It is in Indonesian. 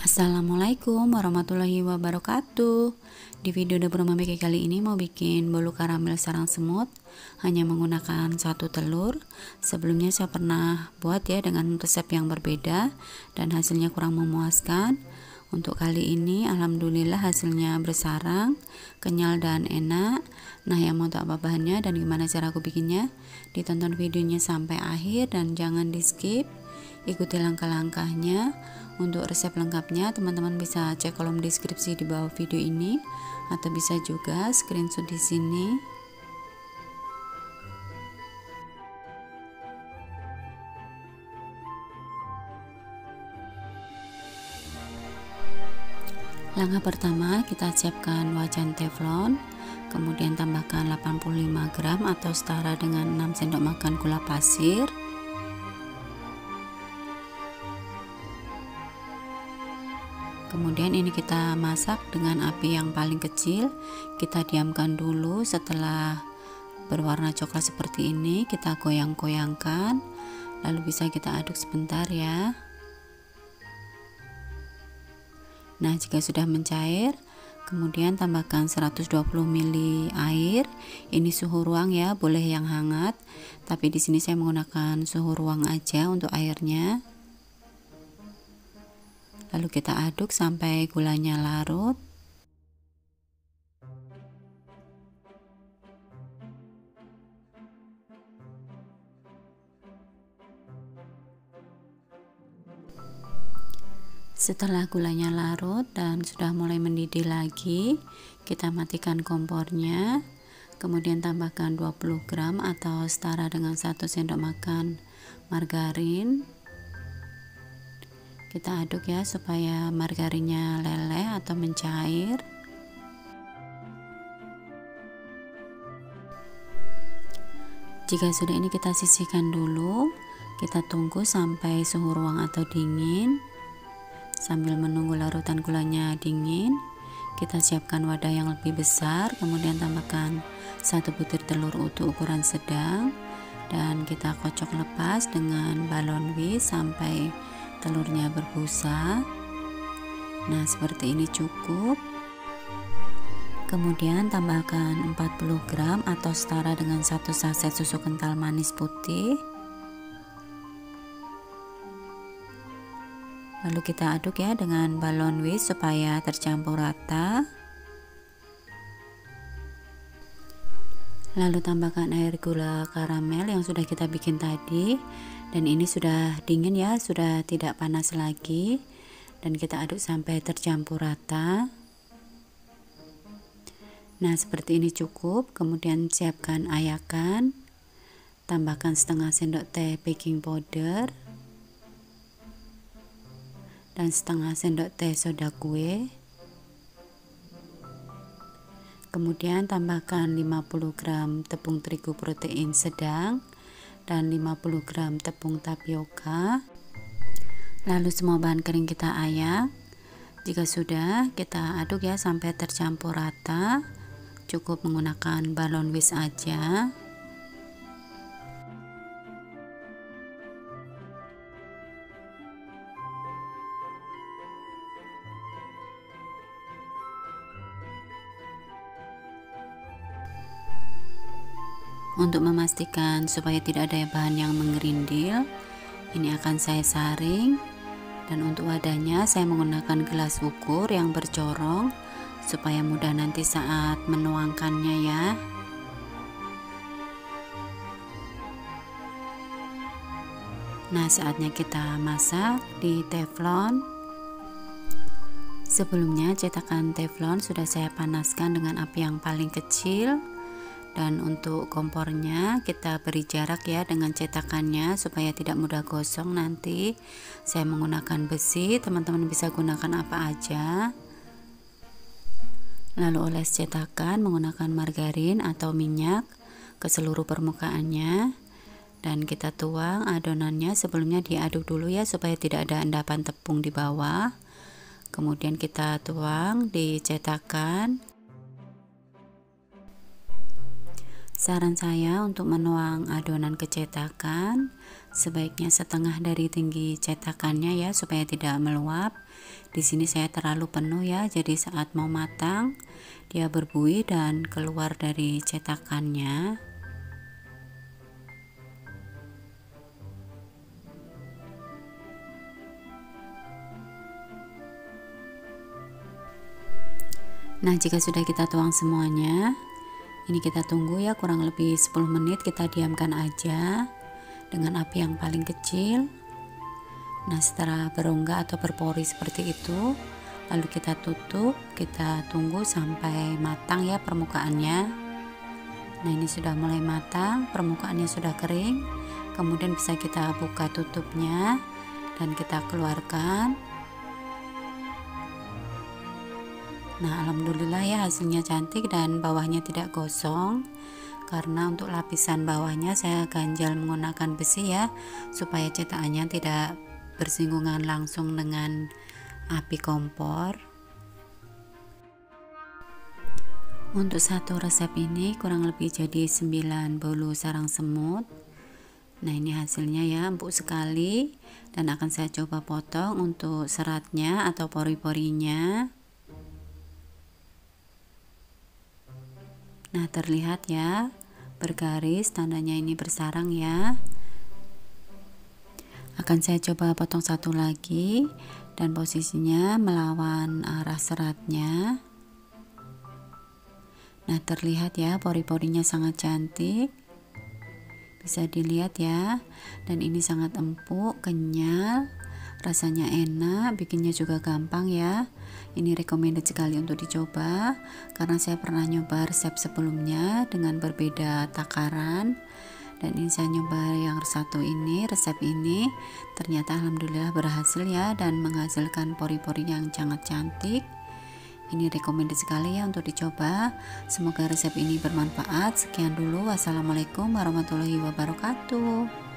Assalamualaikum warahmatullahi wabarakatuh. Di video dapur Mama Beke kali ini mau bikin bolu karamel sarang semut hanya menggunakan satu telur. Sebelumnya saya pernah buat ya dengan resep yang berbeda dan hasilnya kurang memuaskan. Untuk kali ini alhamdulillah hasilnya bersarang, kenyal dan enak. Nah, yang mau tahu apa bahannya dan gimana cara aku bikinnya, ditonton videonya sampai akhir dan jangan di skip. Ikuti langkah-langkahnya. Untuk resep lengkapnya teman-teman bisa cek kolom deskripsi di bawah video ini atau bisa juga screenshot di sini. Langkah pertama, kita siapkan wajan teflon, kemudian tambahkan 85 gram atau setara dengan 6 sendok makan gula pasir. Kemudian ini kita masak dengan api yang paling kecil. Kita diamkan dulu. Setelah berwarna coklat seperti ini, kita goyang-goyangkan, lalu bisa kita aduk sebentar ya. Nah, jika sudah mencair, kemudian tambahkan 120 ml air. Ini suhu ruang ya, boleh yang hangat, tapi di sini saya menggunakan suhu ruang aja untuk airnya. Lalu kita aduk sampai gulanya larut. Setelah gulanya larut dan sudah mulai mendidih lagi, kita matikan kompornya. Kemudian tambahkan 20 gram atau setara dengan 1 sendok makan margarin. Kita aduk ya supaya margarinnya leleh atau mencair. Jika sudah ini kita sisihkan dulu. Kita tunggu sampai suhu ruang atau dingin. Sambil menunggu larutan gulanya dingin, kita siapkan wadah yang lebih besar, kemudian tambahkan 1 butir telur utuh ukuran sedang dan kita kocok lepas dengan balon whisk sampai telurnya berbusa. Nah, seperti ini cukup. Kemudian tambahkan 40 gram atau setara dengan 1 saset susu kental manis putih. Lalu kita aduk ya dengan balon whisk supaya tercampur rata. Lalu tambahkan air gula karamel yang sudah kita bikin tadi, dan ini sudah dingin ya, sudah tidak panas lagi, dan kita aduk sampai tercampur rata. Nah, seperti ini cukup. Kemudian siapkan ayakan, tambahkan setengah sendok teh baking powder dan setengah sendok teh soda kue. Kemudian tambahkan 50 gram tepung terigu protein sedang dan 50 gram tepung tapioka. Lalu semua bahan kering kita ayak. Jika sudah, kita aduk ya sampai tercampur rata. Cukup menggunakan balon whisk aja. Untuk memastikan supaya tidak ada bahan yang mengerindil, ini akan saya saring, dan untuk wadahnya saya menggunakan gelas ukur yang bercorong supaya mudah nanti saat menuangkannya ya. Nah, saatnya kita masak di teflon. Sebelumnya cetakan teflon sudah saya panaskan dengan api yang paling kecil. Dan untuk kompornya kita beri jarak ya dengan cetakannya supaya tidak mudah gosong nanti. Saya menggunakan besi, teman-teman bisa gunakan apa aja. Lalu oles cetakan menggunakan margarin atau minyak ke seluruh permukaannya. Dan kita tuang adonannya, sebelumnya diaduk dulu ya supaya tidak ada endapan tepung di bawah. Kemudian kita tuang di cetakan. Saran saya untuk menuang adonan kecetakan, sebaiknya setengah dari tinggi cetakannya ya, supaya tidak meluap. Di sini saya terlalu penuh ya, jadi saat mau matang dia berbuih dan keluar dari cetakannya. Nah, jika sudah kita tuang semuanya, ini kita tunggu ya kurang lebih 10 menit, kita diamkan aja dengan api yang paling kecil. Nah, setelah berongga atau berpori seperti itu, lalu kita tutup, kita tunggu sampai matang ya permukaannya. Nah, ini sudah mulai matang, permukaannya sudah kering. Kemudian bisa kita buka tutupnya dan kita keluarkan. Nah, alhamdulillah ya hasilnya cantik dan bawahnya tidak gosong. Karena untuk lapisan bawahnya saya ganjal menggunakan besi ya, supaya cetakannya tidak bersinggungan langsung dengan api kompor. Untuk satu resep ini kurang lebih jadi 9 bolu sarang semut. Nah, ini hasilnya ya, empuk sekali, dan akan saya coba potong untuk seratnya atau pori-porinya. Nah, terlihat ya, bergaris, tandanya ini bersarang ya. Akan saya coba potong satu lagi, dan posisinya melawan arah seratnya. Nah, terlihat ya, pori-porinya sangat cantik. Bisa dilihat ya, dan ini sangat empuk, kenyal, rasanya enak, bikinnya juga gampang ya. Ini recommended sekali untuk dicoba, karena saya pernah nyoba resep sebelumnya dengan berbeda takaran, dan ini saya nyoba yang satu ini, resep ini ternyata alhamdulillah berhasil ya, dan menghasilkan pori-pori yang sangat cantik. Ini recommended sekali ya untuk dicoba. Semoga resep ini bermanfaat. Sekian dulu, wassalamualaikum warahmatullahi wabarakatuh.